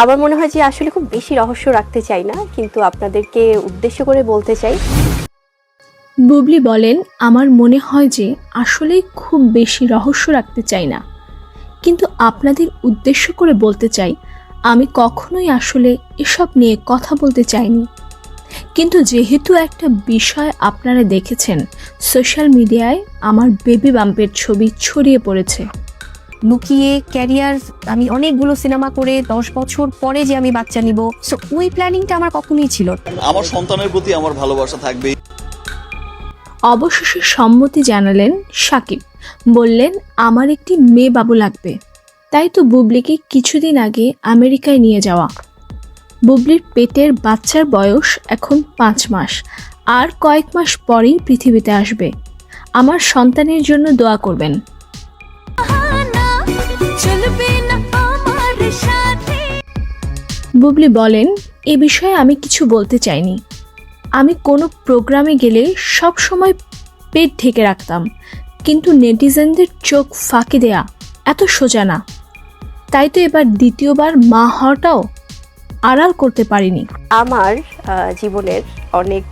আমার মনে হয় যে আসলে খুব বেশি রহস্য রাখতে চাই না, কিন্তু আপনাদেরকে উদ্দেশ্য করে বলতে চাই। বুবলি বলেন, আমার মনে হয় যে আসলে খুব বেশি রহস্য রাখতে চাই না, কিন্তু আপনাদের উদ্দেশ্য করে বলতে চাই আমি কখনোই আসলে এসব নিয়ে কথা বলতে চাইনি। কিন্তু যেহেতু একটা বিষয় আপনারা দেখেছেন, সোশ্যাল মিডিয়ায় আমার বেবি বাম্পের ছবি ছড়িয়ে পড়েছে। লুকিয়ে ক্যারিয়ার, আমি অনেকগুলো সিনেমা করে 10 বছর পরে যে আমি বাচ্চা নিব, সো ওই প্ল্যানিংটা আমার কখনোই ছিল না। আমার সন্তানের প্রতি আমার ভালোবাসা থাকবে। অবশেষে সম্মতি জানালেন সাকিব, বললেন আমার একটি মেয়ে বাবু লাগবে। তাই তো বুবলিকে কিছুদিন আগে আমেরিকায় নিয়ে যাওয়া। বুবলির পেটের বাচ্চার বয়স এখন 5 মাস, আর কয়েক মাস পরেই পৃথিবীতে আসবে। আমার সন্তানের জন্য দোয়া করবেন। বুবলি বলেন, এ বিষয়ে আমি কিছু বলতে চাইনি। আমি কোনো প্রোগ্রামে গেলে সব সময় পেট ঢেকে রাখতাম, কিন্তু নেটিজেনদের চোখ ফাঁকি দেয়া এত সোজা না। তাই তো এবার দ্বিতীয়বার মা হওয়াটাও আড়াল করতে পারিনি। আমার জীবনের অনেক